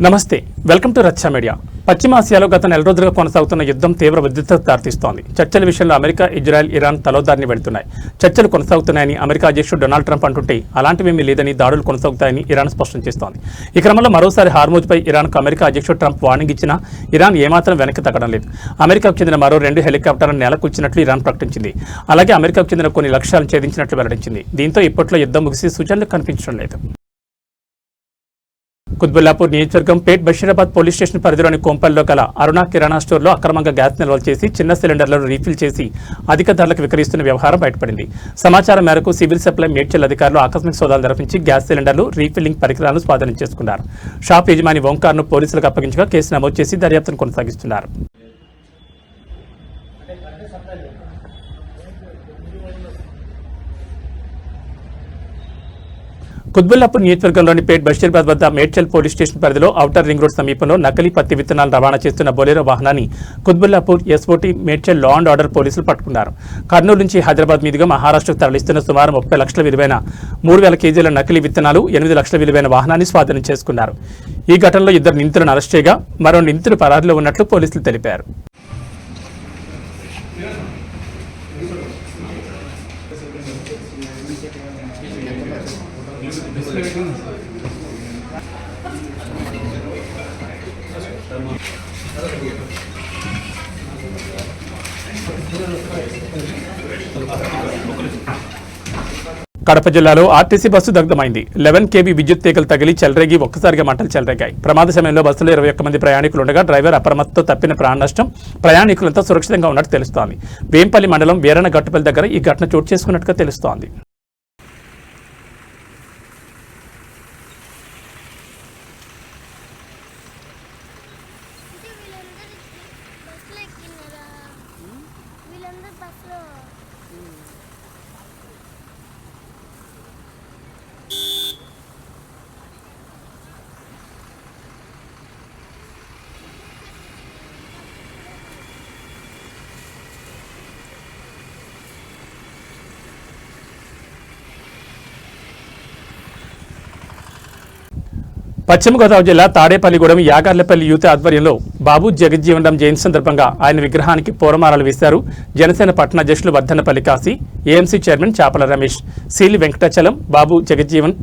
నమస్తే, welcome to రచ్చ media. పశ్చిమాసియాలో గత నెల రోజులుగా కొనసాగుతున్న యుద్ధం తీవ్ర ఉద్రిక్తతకు దారితీస్తోంది. చర్చల విషయంలో అమెరికా, ఇజ్రాయెల్, ఇరాన్ తలోదారిని వెళుతున్నాయి. చర్చలు కొనసాగుతున్నాయని అమెరికా అధ్యక్షుడు డొనాల్డ్ ట్రంప్ అంటుంటే అలాంటివేమీ లేదని దాడులు కొనసాగుతాయని ఇరాన్ స్పష్టం చేస్తోంది. ఈ క్రమంలో మరోసారి హార్మూజ్పై ఇరాన్కు అమెరికా అధ్యక్షుడు ట్రంప్ వార్నింగ్ ఇచ్చినా ఇరాన్ ఏమాత్రం వెనక్కి తగ్గడం లేదు. అమెరికాకు చెందిన మరో 2 హెలికాప్టర్లను నేలకూర్చినట్లు ఇరాన్ ప్రకటించింది. అలాగే అమెరికాకు చెందిన కొన్ని లక్ష్యాలను ఛేదించినట్లు వెల్లడించింది. దీంతో ఇప్పట్లో యుద్ధం ముగిసి సూచనలు కనిపించడం లేదు. కుత్బుల్లాపూర్ నియోజకవర్గం పేట్ బషీరాబాద్ పోలీస్ స్టేషన్ పరిధిలోని కోంపల్లో గల అరుణ కిరాణా స్టోర్లో అక్రమంగా గ్యాస్ నిల్వలు చేసి చిన్న సిలిండర్లను రీఫిల్ చేసి అధిక ధరలకు విక్రయిస్తున్న వ్యవహారం బయటపడింది. సమాచారం మేరకు సివిల్ సప్లై మేడ్చల్ అధికారులు ఆకస్మిక సోదాలు నిర్వహించి గ్యాస్ సిలిండర్లు, రీఫిల్లింగ్ పరికరాలను స్వాధీనం చేసుకున్నారు. షాప్ యజమాని ఓంకార్ను పోలీసులకు అప్పగించగా కేసు నమోదు చేసి దర్యాప్తును కొనసాగిస్తున్నారు. కుత్బుల్లాపూర్ నియోజకవర్గంలోని పేట్ బషీరాబాద్ వద్ద మేడ్చల్ పోలీస్ స్టేషన్ పరిధిలో ఔటర్ రింగ్ రోడ్ సమీపంలో నకిలీ పత్తి విత్తనాలు రవాణా చేస్తున్న బొలెరో వాహనాన్ని Qutbullapur SOT Medchal law and order పోలీసులు పట్టుకున్నారు. కర్నూలు నుంచి హైదరాబాద్ మీదుగా మహారాష్ట్రకు తరలిస్తున్న సుమారు 30 లక్షల విలువైన 3000 కేజీల నకిలీ విత్తనాలు, 8 లక్షల విలువైన వాహనాన్ని స్వాధీనం చేసుకున్నారు. ఈ ఘటనలో 2 నిందితులను అరెస్ట్ చేయగా మరో నిందితులు పరారీలో ఉన్నట్లు పోలీసులు తెలిపారు. కడప జిల్లాలో ఆర్టీసీ బస్సు దగ్ధమైంది. 11 kV విద్యుత్ తీగలు తగిలి చెలరేగి ఒక్కసారిగా మంటలు చెలరేగాయి. ప్రమాద సమయంలో బస్సులో 21 మంది ప్రయాణికులు ఉండగా డ్రైవర్ అప్రమత్తతో తప్పిన ప్రాణ నష్టం. ప్రయాణికులంతా సురక్షితంగా ఉన్నట్టు తెలుస్తోంది. వేంపల్లి మండలం వీరణ గట్టుపల్లి దగ్గర ఈ ఘటన చోటు చేసుకున్నట్టుగా తెలుస్తోంది. పశ్చిమ గోదావరి జిల్లా తాడేపల్లిగూడెం యాగార్లపల్లి యూత్ ఆధ్వర్యంలో బాబు జగజ్జీవన్ రామ్ జయంతి సందర్భంగా ఆయన విగ్రహానికి పూలమాలలు వేశారు. జనసేన పట్టణ అధ్యక్షులు వర్ధన్నపల్లి కాశీ, ఏఎంసీ చైర్మన్ చాపల రమేష్, సీలి వెంకటాచలం, బాబు జగజ్జీవన్,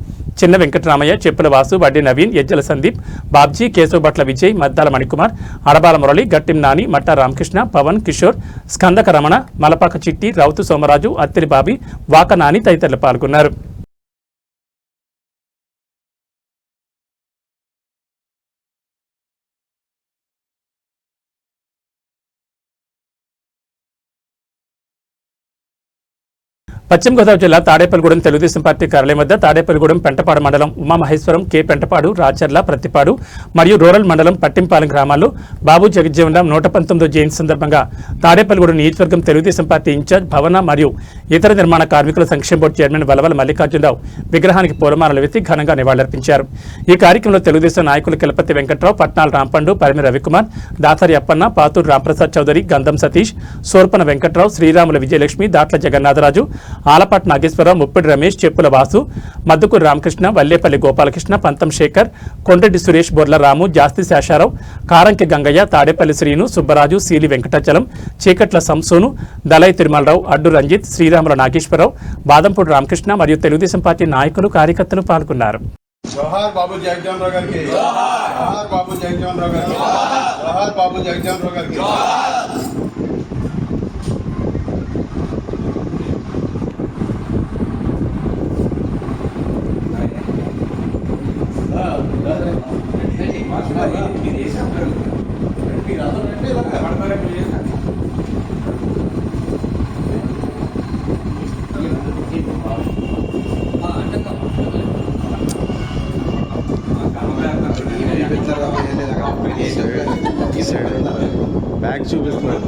చిన్న వెంకటరామయ్య, చెప్పుల వాసు, వడ్డీ నవీన్, ఎజ్జల సందీప్, బాబ్జీ, కేశవభట్ల విజయ్, మద్దాల మణికుమార్, అడబాల మురళి, గట్టిం నాని, మట్టా రామకృష్ణ, పవన్, కిషోర్, స్కందక రమణ, మలపాక చిట్టి, రౌతు సోమరాజు, అత్తిరి బాబి, వాక నాని తదితరులు పాల్గొన్నారు. పశ్చిమ గోదావరి జిల్లా తాడేపల్లిగూడెం తెలుగుదేశం పార్టీ కార్యాలయం వద్ద తాడేపల్లిగూడెం పెంటపాడు మండలం ఉమామహేశ్వరం, కె పెంటపాడు, రాచర్ల, ప్రత్తిపాడు మరియు రూరల్ మండలం పట్టింపాలెం గ్రామాల్లో బాబు జగజ్జీవన్ రామ్ 119వ జయంతి సందర్భంగా తాడేపల్లిగూడెం నియోజకవర్గం తెలుగుదేశం పార్టీ ఇన్ఛార్జ్, భవన మరియు ఇతర నిర్మాణ కార్మికుల సంక్షేమ బోర్డు చైర్మన్ వలవల మల్లికార్జునరావు విగ్రహానికి పూలమాలలు వేసి ఘనంగా నివాళులర్పించారు. ఈ కార్యక్రమంలో తెలుగుదేశం నాయకులు కిలపతి వెంకట్రావు, పట్నాల రాంపండు, పరిమి రవికుమార్, దాసరి అప్పన్న, పాతూరు రాంప్రసాద్ చౌదరి, గంధం సతీష్, సోర్పన వెంకట్రావు, శ్రీరాముల విజయలక్ష్మి, దాట్ల జగన్నాథరాజు, ఆలపాటి నాగేశ్వరరావు, ముప్పిడి రమేష్, చెప్పుల వాసు, మద్దుకూరు రామకృష్ణ, వల్లేపల్లి గోపాలకృష్ణ, పంతం శేఖర్, కొండ్రెడ్డి సురేష్, బొర్ల రాము, జాస్తి శేషారావు, కారంకి గంగయ్య, తాడేపల్లి శ్రీను, సుబ్బరాజు, సీలి వెంకటాచలం, చీకట్ల సంసోను, దళై తిరుమలరావు, అడ్డు రంజిత్, శ్రీరాముల నాగేశ్వరరావు, బాదంపూడి రామకృష్ణ మరియు తెలుగుదేశం పార్టీ నాయకులు, కార్యకర్తలు పాల్గొన్నారు. జోహార్ బాబు జగజ్జీవన్ రామ్ గారికి, జోహార్ బాబు జగజ్జీవన్ రామ్ గారికి, జోహార్ బాబు జగజ్జీవన్ రామ్ గారికి. బ్యాగ్ చూపిస్తున్నారు.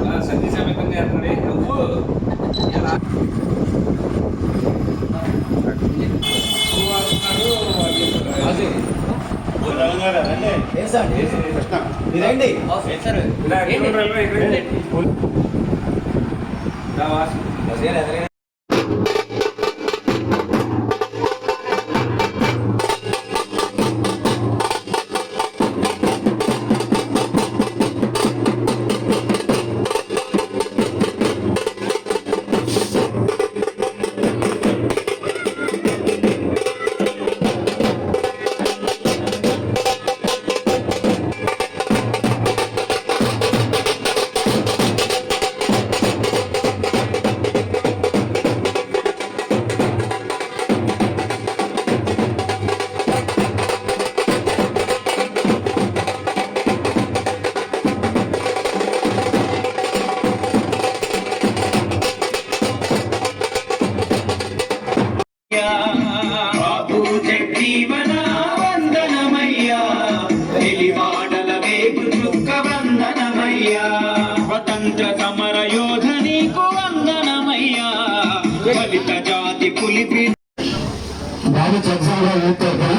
బాబు జగజాల యూత్ తరఫున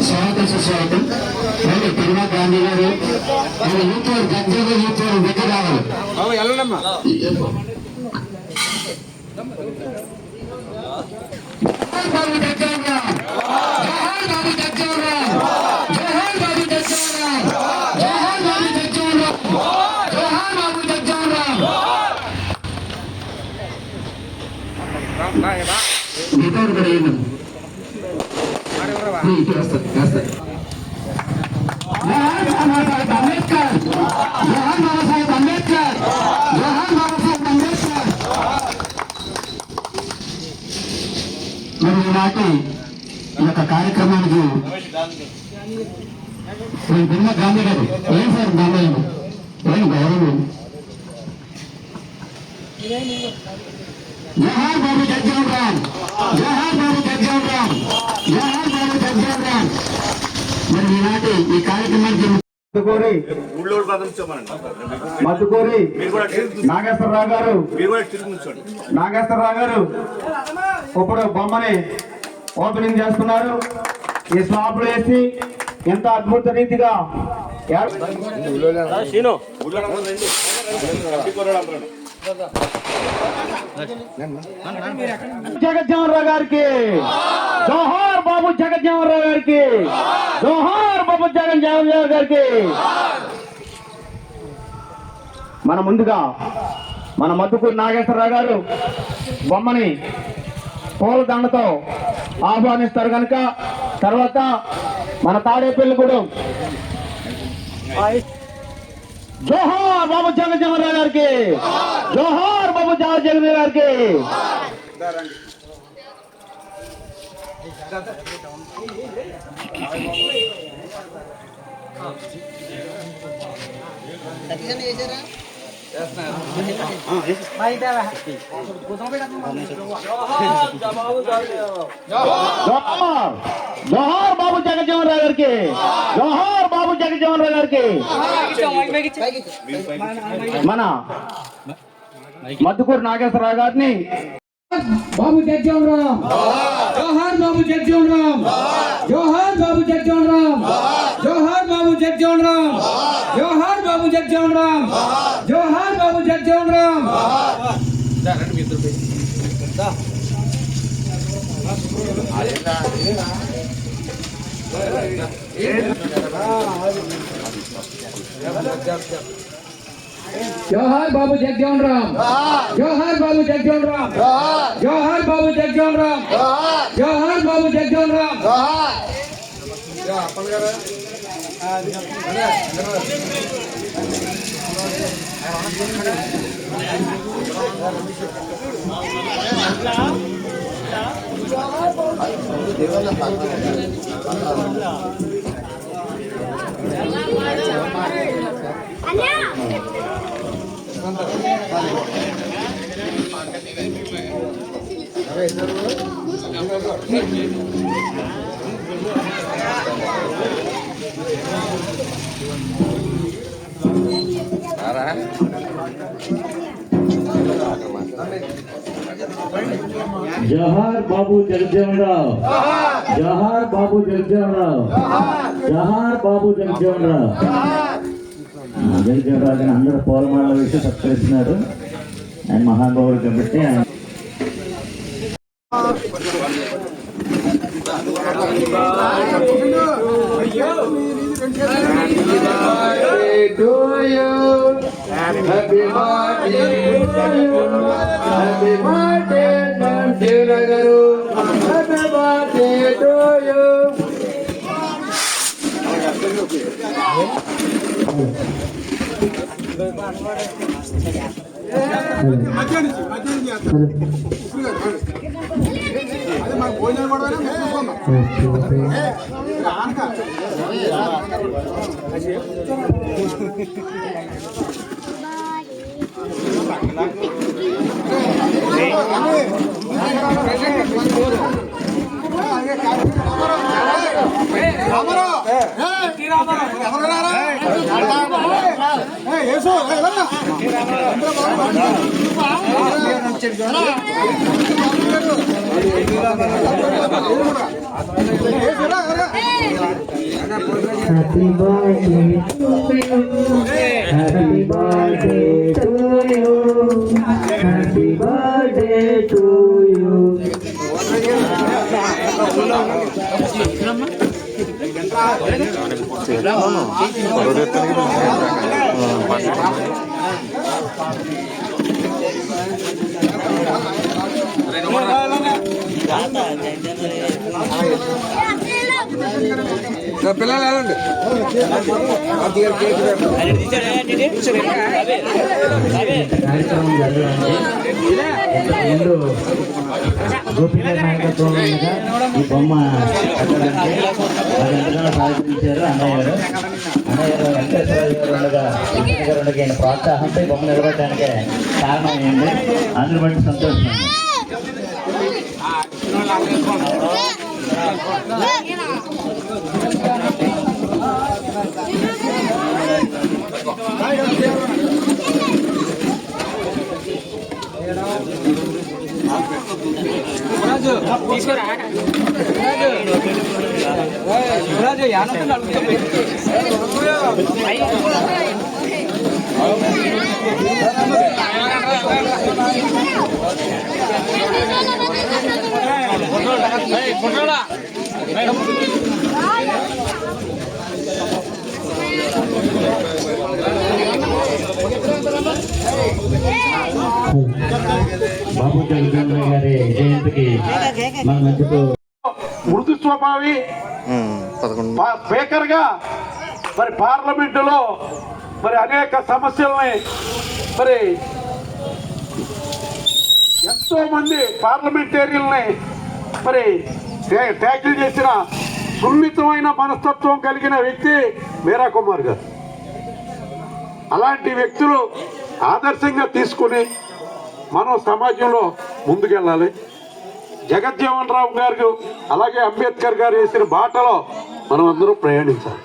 స్వాగతం సుస్వాగతం. మరియు తిరుమల గాంధీ గారు యూత్ గంజాల యూత్ దగ్గర రావాలి. బాబు జగజాల బాబు జగజాల జోహార్ బాబు జగజాల జోహార్ బాబు జగజాల జోహార్ బాబు జగజాల గిటార్ పడేయండి. అంబేద్కర్ జోహార్ బాబాసాహెబ్ అంబేద్కర్ జోహార్ బాబాసాహెబ్ అంబేద్కర్. మరి ఈనాటి ఈ యొక్క కార్యక్రమానికి బిర్లా గాంధీ గారు ఏం సార్ గాంధీ ఏం గౌరవం. జోహార్ బాబు జగజీవన్ రామ్ జోహార్ బాబు జగజీవన్ రామ్ జోహార్ బాబు జగజీవన్ రామ్. మరి ఈనాటి ఈ కార్యక్రమానికి మధుకూరి నాగేశ్వరరావు గారు ఇప్పుడు బొమ్మని ఓపెనింగ్ చేస్తున్నారు. ఈ స్లాబ్లు వేసి ఎంత అద్భుత రీతిగా జగజ్జీవన్ రావు గారికి జోహార్ బాబు జగజ్జీవన్ రావు గారికి జోహార్ బాబు జగజ్జీవన్ రావు గారికి. మన ముందుగా మన మధుకూరి నాగేశ్వరరావు గారు బొమ్మని పూలదండతో ఆహ్వానిస్తారు కనుక తర్వాత మన తాడేపల్లిగూడెం జోహార్ బాబు జగజ్జీవన్ రావు గారికి జోహార్ బాబు జగజ్జీవన్ రావు గారికి. జోహార్ బాబు జగజ్జీవన్ రావు గారికి జోహార్ బాబు జగజ్జీవన్ రావు గారికి. మన మధుకూరి నాగేశ్వరరావు గారిని బాబు జగజీవన్ రామ్ జోహార్ బాబు జగజీవన్ రామ్ జోహార్ బాబు జగజీవన్ రామ్ జోహార్ బాబు జగజీవన్ రామ్ జోహార్ బాబు జగజీవన్ రామ్ జోహార్ బాబు జగజీవన్ రామ్. జోహార్ బాబు జగజీవన్ రామ్ జోహార్ బాబు జగజీవన్ రామ్ జోహార్ బాబు జగజీవన్ రామ్ జోహార్ బాబు జగజీవన్ రామ్. జోహార్ బాబు జగజీవన్ రావు జోహార్ బాబు జగజీవన్ రావు జోహార్ బాబు జగజీవన్ రావు. జగజీవన్ రావు అందరూ పూలమాల వేసి సత్కరిస్తున్నారు. ఆయన మహానుభావుడు కాబట్టి ఆయన Happy birthday to you. Happy birthday to you. Happy birthday to you. పిల్లలు వెళ్ళండి. కార్యక్రమం జరగాలి. ముందు గోపికర్ నాయకత్వంలో ఉండగా ఈ బొమ్మ కట్టడానికి అది ఎంతగానో సహకరించారు అన్నయ్య గారు. అన్నయ్య గారు వెంకటేశ్వరరావు గారు ఉండగా వెంకట గారు ఉండగా ఈయన ప్రోత్సాహంతో ఈ బొమ్మ నిలబడటానికి కారణం అయింది. అందుని బట్టి సంతోషం. బాబు జగజ్జీవన్ గారి జయంతికి మన మధ్యకు మృదు స్వభావి స్పీకర్ గా మరి పార్లమెంటులో మరి అనేక సమస్యల్ని మరి ఎంతో మంది పార్లమెంటేరియల్ని మరి ట్యాకిల్ చేసిన సున్నితమైన మనస్తత్వం కలిగిన వ్యక్తి మీరా కుమార్ గారు. అలాంటి వ్యక్తులు ఆదర్శంగా తీసుకుని మనం సమాజంలో ముందుకెళ్ళాలి. జగజ్జీవన్ రామ్ గారు అలాగే అంబేద్కర్ గారు వేసిన బాటలో మనం అందరూ ప్రయాణించాలి.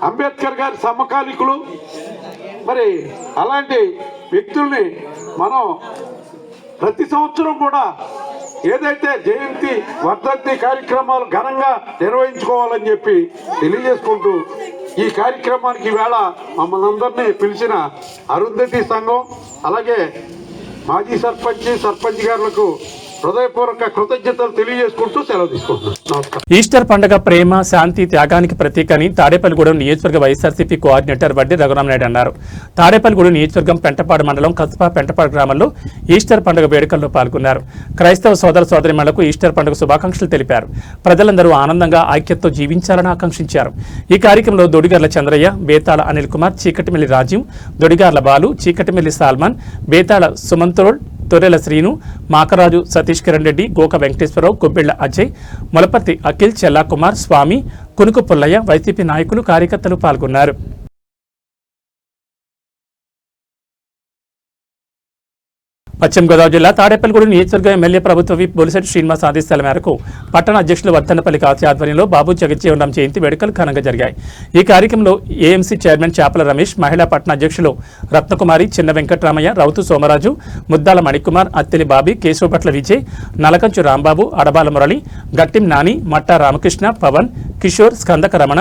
అంబేద్కర్ గారి సమకాలికులు మరి అలాంటి వ్యక్తుల్ని మనం ప్రతి సంవత్సరం కూడా ఏదైతే జయంతి వర్ధంతి కార్యక్రమాలు ఘనంగా నిర్వహించుకోవాలని చెప్పి తెలియజేసుకుంటూ ఈ కార్యక్రమానికి ఈవేళ మమ్మల్ని అందరినీ పిలిచిన అరుంధతి సంఘం అలాగే మాజీ సర్పంచ్ గారులకు హృదయపూర్వక కృతజ్ఞతలు తెలియజేసుకుంటూ సెలవు తీసుకుంటున్నాను. నమస్కారం. ఈస్టర్ పండుగ ప్రేమ శాంతి త్యాగానికి ప్రతీక అని తాడేపల్లిగూడెం నియోజకవర్గ వైఎస్ఆర్సీపీ కోఆర్డినేటర్ వడ్డీ రఘురామనాయుడు అన్నారు. తాడేపల్లిగూడెం నియోజకవర్గం పెంటపాడు మండలం కస్బా పెంటపాడు గ్రామంలో ఈస్టర్ పండుగ వేడుకల్లో పాల్గొన్నారు. క్రైస్తవ సోదర సోదరిమణులకు ఈస్టర్ పండుగ శుభాకాంక్షలు తెలిపారు. ప్రజలందరూ ఆనందంగా ఐక్యతతో జీవించాలని ఆకాంక్షించారు. ఈ కార్యక్రమంలో దొడిగార్ల చంద్రయ్య, బేతాళ అనిల్ కుమార్, చీకటిమిల్లి రాజీవ్, దొడిగార్ల బాలు, చీకటిమిల్లి సాల్మాన్, బేతాళ సుమంతోడ్, తొరెల శ్రీను, మాకరాజు సతీష్ కిరణ్ రెడ్డి, గోక వెంకటేశ్వరరావు, కొబ్బిళ్ల అజయ్, మొలపర్తి అఖిల్, చెల్లాకుమార్, స్వామి, కునుకు పుల్లయ్య, వైసీపీ నాయకులు కార్యకర్తలు పాల్గొన్నారు. పశ్చిమ గోదావరి జిల్లా తాడేపల్లిగూడెం నియోజకవర్గ ఎమ్మెల్యే ప్రభుత్వ విప్ బొలిశెట్టి శ్రీనివాస్ ఆదేశాల మేరకు పట్టణ అధ్యక్షులు వర్ధన్నపల్లి కాశీ ఆధ్వర్యంలో బాబు జగజ్జీవన్ రామ్ జయంతి వేడుకలు ఘనంగా జరిగాయి. ఈ కార్యక్రమంలో ఏఎంసీ చైర్మన్ చాపల రమేష్, మహిళా పట్టణ అధ్యక్షులు రత్నకుమారి, చిన్న వెంకటరామయ్య, రౌతు సోమరాజు, ముద్దాల మణికుమార్, అత్తిలి బాబి, కేశవపట్ల విజయ్, నలకంచు రాంబాబు, అడబాల మురళి, గట్టిం నాని, మట్టా రామకృష్ణ, పవన్, కిషోర్, స్కందక రమణ,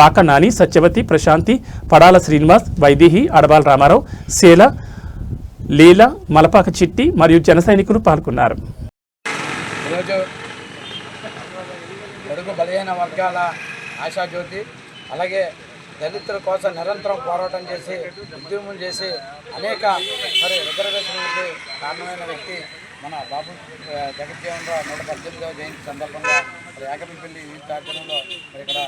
వాక నాని, సత్యవతి, ప్రశాంతి, పడాల శ్రీనివాస్, వైదేహి, అడబాల రామారావు, శీల, లీల, మలపాక చిట్టి మరియు జన సైనికులు పాల్గొన్నారు. ఈరోజు బడుగు బలహీన వర్గాల ఆశాజ్యోతి అలాగే దళితుల కోసం నిరంతరం పోరాటం చేసి ఉద్యమం చేసి అనేక రిజర్వేషన్లకి కారణమైన వ్యక్తి మన బాబు జగజ్జీవన్ రామ్ 118వ జయంతి సందర్భంగా ఏకపల్లి యూత్ ఆధ్వర్యంలో ఇక్కడ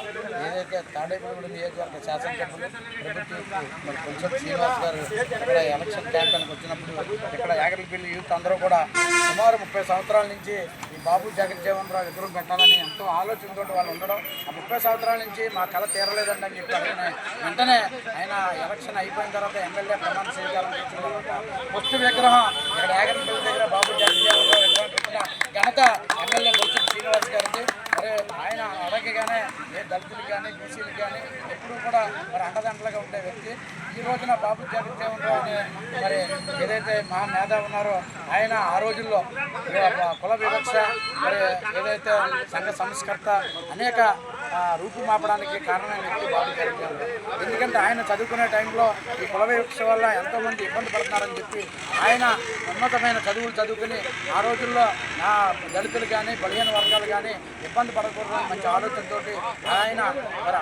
ఏదైతే తాడేపల్లిగూడెం నియోజకవర్గ శాసనసభ్యులు ప్రభుత్వం బొలిశెట్టి శ్రీనివాస్ గారు ఇక్కడ ఎలక్షన్ క్యాంపెయిన్కి వచ్చినప్పుడు ఇక్కడ ఏకపల్లి యూత్ అందరూ కూడా సుమారు 30 సంవత్సరాల నుంచి ఈ బాబు జగజ్జీవన్ రామ్ ఎదురు పెట్టాలని ఎంతో ఆలోచనతో వాళ్ళు ఉండడం, ఆ 30 సంవత్సరాల నుంచి మా కళ తీరలేదండి అని చెప్పి అడిగిన వెంటనే ఆయన ఎలక్షన్ అయిపోయిన తర్వాత ఎమ్మెల్యే ప్రమాణ స్వీకారం చేసిన తర్వాత ఫస్ట్ విగ్రహం ఇక్కడ ఏకపల్లి దగ్గర బాబు జగజ్జీవన్ రామ్ విగ్రహం పెట్టిన ఘనత ఎమ్మెల్యే బొలిశెట్టి శ్రీనివాస్ గారికి మరి ఆయన అడగగానే ఏ దళితులకు కానీ బీసీలకు కానీ ఎప్పుడూ కూడా మరి అండదండలుగా ఉండే వ్యక్తి. ఈ రోజున బాబు జగజ్జీవన్ రావు అనే మరి ఏదైతే మహా మేధావి ఉన్నారో ఆయన ఆ రోజుల్లో కుల వివక్ష మరి ఏదైతే సంఘ సంస్కర్త అనేక రూపుమాపడానికి కారణమైన వ్యక్తి బాబు జగజ్జీవన్ రావు. ఎందుకంటే ఆయన చదువుకునే టైంలో ఈ కుల వివక్ష వల్ల ఎంతోమంది ఇబ్బంది పడుతున్నారని చెప్పి ఆయన ఉన్నతమైన చదువులు చదువుకుని ఆ రోజుల్లో నా దళితులు కానీ బలహీన వర్గాలు కానీ ఇబ్బంది పడకూడదని మంచి ఆలోచనతో ఆయన మరి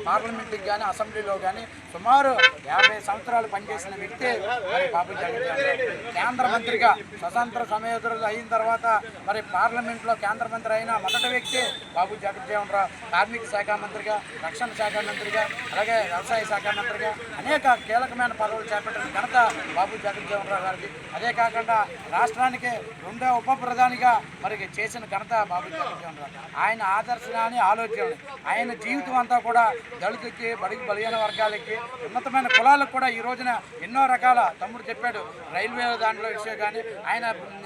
పార్లమెంట్కి కానీ అసెంబ్లీలో కానీ సుమారు 50 సంవత్సరాలు పనిచేసిన వ్యక్తి మరి బాబు జగజ్జీవన్ రావు. కేంద్ర మంత్రిగా స్వతంత్ర సమయోధులు అయిన తర్వాత మరి పార్లమెంట్లో కేంద్ర మంత్రి అయిన మొదటి వ్యక్తి బాబు జగజ్జీవన్ రావు. కార్మిక శాఖ మంత్రిగా, రక్షణ శాఖ మంత్రిగా, అలాగే వ్యవసాయ శాఖ మంత్రిగా అనేక కీలకమైన పదవులు చేపట్టిన ఘనత బాబు జగజ్జీవన్ రావు గారికి. అదే కాకుండా రాష్ట్రానికి 2వ ఉప ప్రధానిగా మరి చేసిన ఘనత బాబు జగజ్జీవన్ రావు. ఆయన ఆదర్శనాన్ని ఆలోచనలు ఆయన జీవితం అంతా కూడా దళితులకి, బడికి బలహీన వర్గాలకి, ఉన్నతమైన కులాలకు కూడా ఈ రోజున ఎన్నో రకాల తమ్ముడు చెప్పాడు రైల్వే దాంట్లో విషయం కానీ ఆయన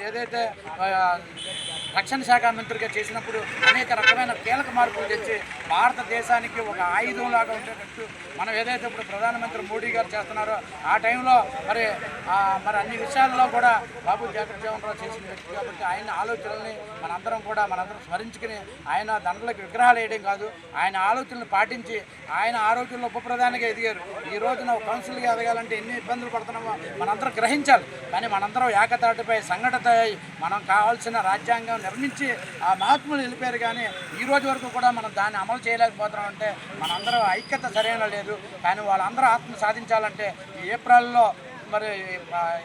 ఏదైతే రక్షణ శాఖ మంత్రిగా చేసినప్పుడు అనేక రకమైన కీలక మార్పులు తెచ్చి భారతదేశానికి ఒక ఆయుధంలాగా ఉండేటట్టు మనం ఏదైతే ఇప్పుడు ప్రధానమంత్రి మోడీ గారు చేస్తున్నారో ఆ టైంలో మరి అన్ని విషయాల్లో కూడా బాబు జగజ్జీవన్ రావు చేసిన వ్యక్తి కాబట్టి ఆయన ఆలోచనల్ని మనందరం స్మరించుకుని ఆయన దండలకు విగ్రహాలు వేయడం కాదు, ఆయన ఆలోచనలు పాటించి ఆయన ఆ రోజుల్లో ఉప ప్రధానిగా ఎదిగారు. ఈ రోజున కౌన్సిల్గా ఎదగాలంటే ఎన్ని ఇబ్బందులు పడుతున్నామో మనందరం గ్రహించాలి. కానీ మనందరం ఏకతాటిపై సంఘటిత మనం కావాల్సిన రాజ్యాంగం నిర్మించి ఆ మహాత్ములు వెళ్ళిపోయారు. కానీ ఈ రోజు వరకు కూడా మనం దాన్ని అమలు చేయలేకపోతున్నామంటే మనందరం ఐక్యత సరైన లేదు. కానీ వాళ్ళందరూ ఆత్మ సాధించాలంటే ఈ ఏప్రిల్లో మరి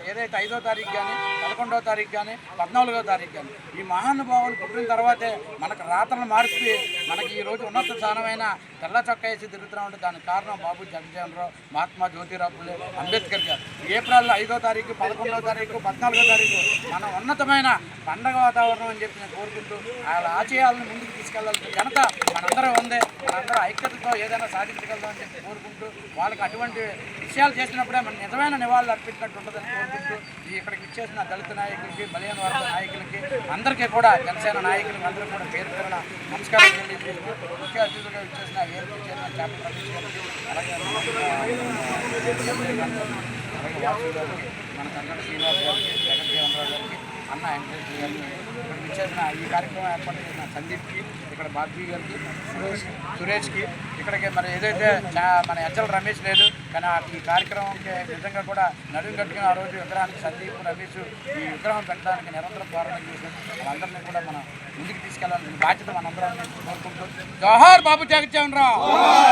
ఏదైతే 5వ తారీఖు కానీ 11వ తారీఖు కానీ 14వ తారీఖు కానీ ఈ మహానుభావులు పుట్టిన తర్వాతే మనకు రాత్రలు మార్పి మనకి ఈరోజు ఉన్నత స్థానమైన తెల్ల చొక్కా వేసి తిరుగుతున్నామంటే దానికి కారణం బాబు జగజ్జీవన్ రావు, మహాత్మా జ్యోతిరావు ఫులే అంబేద్కర్ గారు. ఏప్రిల్లో 5వ తారీఖు, 11వ తారీఖు, 14వ తారీఖు మనం ఉన్నతమైన పండగ వాతావరణం అని చెప్పి నేను కోరుకుంటూ వాళ్ళ ఆశయాలను ముందుకు తీసుకెళ్లాల్సిన ఘనత మనందరం ఉంది. మనందరం ఐక్యతతో ఏదైనా సాధించగలదాం అని చెప్పి కోరుకుంటూ వాళ్ళకి అటువంటి విషయాలు చేసినప్పుడే మన నిజమైన నివాళులు అర్పించినట్టు ఉంటుందని కోరుకుంటూ ఇక్కడికి ఇచ్చేసిన దళిత నాయకులకి, బలహీన వర్గ నాయకులకి అందరికీ కూడా జనసేన నాయకులకి అందరూ కూడా పేరు పేరున నమస్కారం తెలియజేస్తూ ముఖ్య అతిథులుగా ఇచ్చేసిన ఏపీ చైర్మన్ చేపల రమేష్ గారికి, అలాగే వాసు గారికి, మన కన్నడ శ్రీనివాస్ గారికి, జగజ్జీవన్ రావు గారికి, అన్న వెంకటేశ్వర గారికి, ఇక్కడ ఇచ్చేసిన ఈ కార్యక్రమం ఏర్పాటు చేసిన సందీప్కి, ఇక్కడ బాబీ గారికి, సురేష్కి, ఇక్కడికి మరి ఏదైతే మన ఎచ్చల రమేష్ లేదు కానీ ఈ కార్యక్రమంకి నిజంగా కూడా నడుము కట్టుకుని ఆ రోజు విగ్రహానికి సందీప్, రమేష్ ఈ విగ్రహం పెట్టడానికి నిరంతరం పోరాటం చేసి వాళ్ళందరినీ కూడా మనం ముందుకు తీసుకెళ్లాలని బాధ్యత మనందరం కోరుకుంటూ జోహార్ బాబు జగజ్జీవన్ రావు,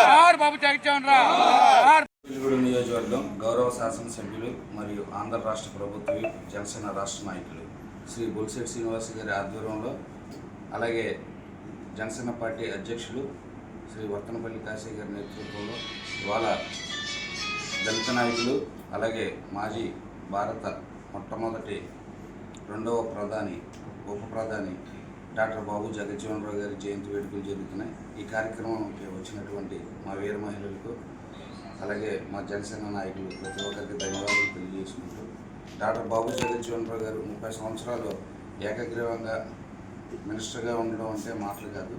జోహార్ బాబు జగజ్జీవన్ రావు, జోహార్. వెలుగొండ నియోజకవర్గం గౌరవ శాసనసభ్యులు మరియు ఆంధ్ర రాష్ట్ర ప్రభుత్వ జనసేన రాష్ట్ర నాయకులు శ్రీ బొలిశెట్టి శ్రీనివాస్ గారి ఆధ్వర్యంలో, అలాగే జనసేన పార్టీ అధ్యక్షులు శ్రీ వర్తనపల్లి కాశీ గారి నేతృత్వంలో ఇవాళ దళిత నాయకులు, అలాగే మాజీ భారత మొట్టమొదటి 2వ ప్రధాని, ఉప ప్రధాని డాక్టర్ బాబు జగజ్జీవన్ రావు గారి జయంతి వేడుకలు జరుగుతున్నాయి. ఈ కార్యక్రమంకి వచ్చినటువంటి మా వీర మహిళలకు, అలాగే మా జనసేన నాయకులు ప్రతి ఒక్కరికి ధన్యవాదాలు తెలియజేసుకుంటూ, డాక్టర్ బాబు జగజ్జీవన్ రావు గారు 30 సంవత్సరాలు ఏకగ్రీవంగా మినిస్టర్గా ఉండడం అంటే మాటలు కాదు.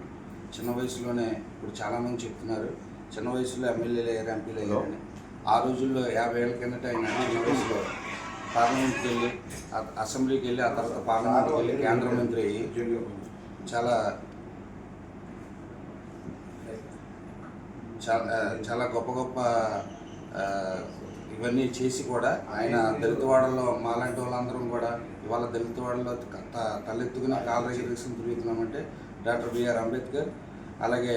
చిన్న వయసులోనే ఇప్పుడు చాలామంది చెప్తున్నారు చిన్న వయసులో ఎమ్మెల్యేలు అయ్యారు, ఎంపీలు అయ్యారని. ఆ రోజుల్లో 50 ఏళ్ళ కిందట ఆయన చిన్న వయసులో పార్లమెంట్కి వెళ్ళి, అసెంబ్లీకి వెళ్ళి, ఆ తర్వాత పార్లమెంట్కి వెళ్ళి కేంద్ర మంత్రి అయ్యి చాలా గొప్ప గొప్ప ఇవన్నీ చేసి కూడా ఆయన దళితవాడల్లో మాలాంటి వాళ్ళందరం కూడా ఇవాళ దళితవాడలో తలెత్తుకుని కాలరెగ్యులేషన్ తిరుగుతున్నామంటే డాక్టర్ బిఆర్ అంబేద్కర్, అలాగే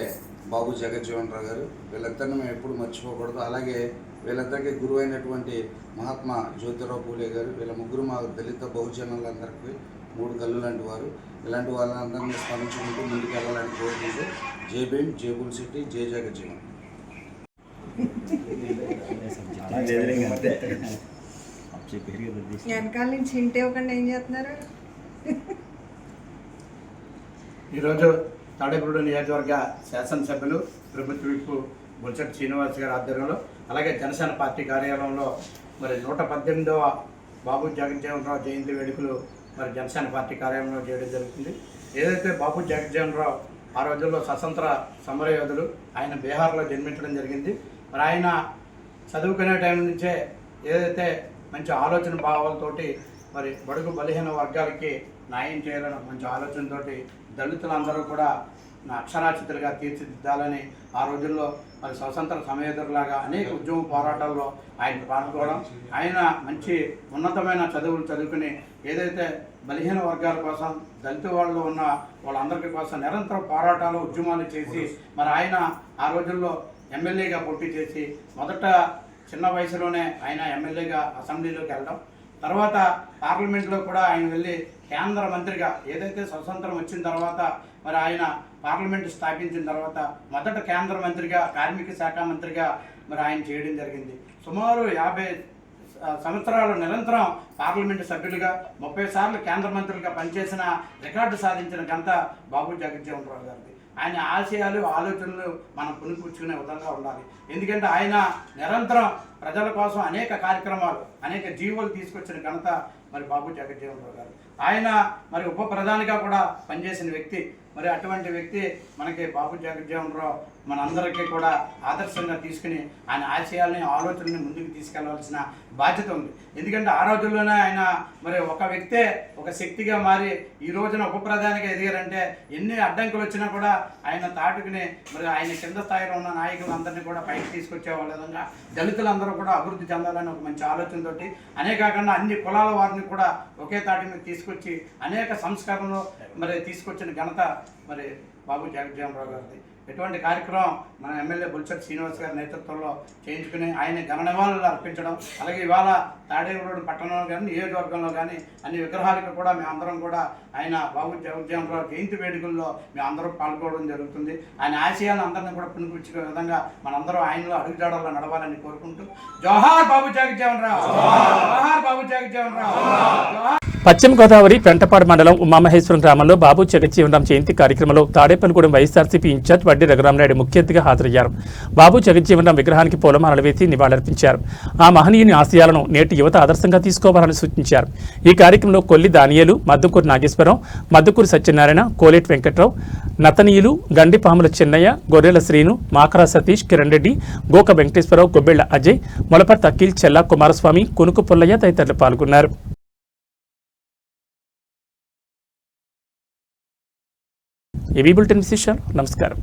బాబు జగజ్జీవన్ రావు గారు, వీళ్ళిద్దరిని మేము ఎప్పుడు మర్చిపోకూడదు. అలాగే వీళ్ళిద్దరికి గురువు అయినటువంటి మహాత్మా జ్యోతిరావు ఫులే గారు, వీళ్ళ ముగ్గురు మా దళిత బహుజనులందరికీ 3 కళ్ళు లాంటి వారు. ఇలాంటి వాళ్ళందరినీ స్మరించుకుంటూ ముందుకు వెళ్ళాలని కోరుకుంటూ జై భీమ్, జై బొలిశెట్టి, జై జగజ్జీవన్. వెనకాల నుంచి ఇంటే ఒకటి ఏం చేస్తున్నారు? ఈరోజు తాడేపల్లి నియోజకవర్గ శాసనసభ్యులు ప్రభుత్వ విప్ బొలిశెట్టి శ్రీనివాస్ గారి ఆధ్వర్యంలో, అలాగే జనసేన పార్టీ కార్యాలయంలో మరి 118వ బాబు జగజ్జీవన్ రావు జయంతి వేడుకలు మరి జనసేన పార్టీ కార్యాలయంలో చేయడం జరుగుతుంది. ఏదైతే బాబు జగజ్జీవన్ రావు ఆ రోజుల్లో స్వతంత్ర సమరయోధులు, ఆయన బీహార్లో జన్మించడం జరిగింది. మరి ఆయన చదువుకునే టైం నుంచే ఏదైతే మంచి ఆలోచన భావాలతోటి మరి బడుగు బలహీన వర్గాలకి న్యాయం చేయాలని మంచి ఆలోచనతోటి దళితులందరూ కూడా అక్షరాస్యతలుగా తీర్చిదిద్దాలని ఆ రోజుల్లో మరి స్వతంత్ర సమయోధులాగా అనేక ఉద్యమ పోరాటాల్లో ఆయన పాల్గొనడం, ఆయన మంచి ఉన్నతమైన చదువులు చదువుకుని ఏదైతే బలహీన వర్గాల కోసం దళిత వాళ్ళు ఉన్న వాళ్ళందరికీ కోసం నిరంతర పోరాటాలు ఉద్యమాలు చేసి మరి ఆయన ఆ రోజుల్లో ఎమ్మెల్యేగా పోటీ చేసి మొదట చిన్న వయసులోనే ఆయన ఎమ్మెల్యేగా అసెంబ్లీలోకి వెళ్ళడం, తర్వాత పార్లమెంట్లో కూడా ఆయన వెళ్ళి కేంద్ర మంత్రిగా ఏదైతే స్వతంత్రం వచ్చిన తర్వాత మరి ఆయన పార్లమెంటు స్థాపించిన తర్వాత మొదట కేంద్ర మంత్రిగా కార్మిక శాఖ మంత్రిగా మరి ఆయన చేయడం జరిగింది. సుమారు 50 సంవత్సరాలు నిరంతరం పార్లమెంటు సభ్యులుగా 30 సార్లు కేంద్ర మంత్రులుగా పనిచేసిన రికార్డు సాధించిన ఘనత బాబు జగజ్జీవన్ రావు గారిది. ఆయన ఆశయాలు ఆలోచనలు మనం పునిపుచ్చుకునే విధంగా ఉండాలి. ఎందుకంటే ఆయన నిరంతరం ప్రజల కోసం అనేక కార్యక్రమాలు అనేక జీవోలు తీసుకొచ్చిన ఘనత మరి బాబు జగజ్జీవన్ రావు గారు. ఆయన మరి ఉప ప్రధానిగా కూడా పనిచేసిన వ్యక్తి. మరి అటువంటి వ్యక్తి మనకి బాబు జగజ్జీవన్ రావు మనందరికీ కూడా ఆదర్శంగా తీసుకుని ఆయన ఆశయాలని ఆలోచనని ముందుకు తీసుకెళ్లవలసిన బాధ్యత ఉంది. ఎందుకంటే ఆ రోజుల్లోనే ఆయన మరి ఒక వ్యక్తే ఒక శక్తిగా మారి ఈ రోజున ఉప ప్రధానిగా ఎదిగారంటే ఎన్ని అడ్డంకులు వచ్చినా కూడా ఆయన తాటుకుని మరి ఆయన కింద స్థాయిలో ఉన్న నాయకులందరినీ కూడా పైకి తీసుకొచ్చే విధంగా దళితులందరూ కూడా అభివృద్ధి చెందాలని ఒక మంచి ఆలోచనతోటి అనే కాకుండా అన్ని కులాల వారిని కూడా ఒకే తాటి మీద తీసుకొచ్చి అనేక సంస్కరణలు మరి తీసుకొచ్చిన ఘనత మరి బాబు జగజ్జీవన్ రావు గారిది. ఎటువంటి కార్యక్రమం మన ఎమ్మెల్యే బొల్సెట్టి శ్రీనివాస్ గారి నేతృత్వంలో చేయించుకుని ఆయన ఘన నివాళులు అర్పించడం, అలాగే ఇవాళ తాడేపల్లి పట్టణంలో కానీ నియోజకవర్గంలో కానీ అన్ని విగ్రహాలకు కూడా మేమందరం కూడా ఆయన బాబు జగజ్జీవన్ రావు జయంతి వేడుకల్లో మేమందరం పాల్గొనడం జరుగుతుంది. ఆయన ఆశయాలను అందరినీ కూడా పునిపుచ్చుకునే విధంగా మనందరం ఆయనలో అడుగుజాడల్లో నడవాలని కోరుకుంటూ జోహార్ బాబు జగజ్జీవన్ రావు, జోహార్ బాబు జగజ్జీవన్ రావు, జోహార్. పశ్చిమ గోదావరి పెంటపాడు మండలం ఉమామహేశ్వరం గ్రామంలో బాబు జగజ్జీవన్ రామ్ జయంతి కార్యక్రమంలో తాడేపల్లిగూడెం వైఎస్ఆర్సీపీ ఇన్ఛార్జ్ వడ్డీ రఘురామనాయుడు ముఖ్య అతిథిగా హాజరయ్యారు. బాబు జగజ్జీవన్ రామ్ విగ్రహానికి పూలమాలలు వేసి నివాళులర్పించారు. ఆ మహనీయుని ఆశయాలను నేటి యువత ఆదర్శంగా తీసుకోవాలని సూచించారు. ఈ కార్యక్రమంలో కొల్లి దానియేలు, మద్దుకూరు నాగేశ్వరరావు, మద్దుకూరు సత్యనారాయణ, కోలేటి వెంకట్రావు, నతనీయులు, గండిపాముల చిన్నయ్య, గొర్రెల శ్రీను, మాకరా సతీష్, కిరణ్ రెడ్డి, గోక వెంకటేశ్వరరావు, గొబ్బెళ్ల అజయ్, మొలపర్తి అఖిల్, చెల్లా కుమారస్వామి, కునుకు పుల్లయ్య తదితరులు పాల్గొన్నారు. ఏవీ బులెటిన్ విశేషాలు. నమస్కారం.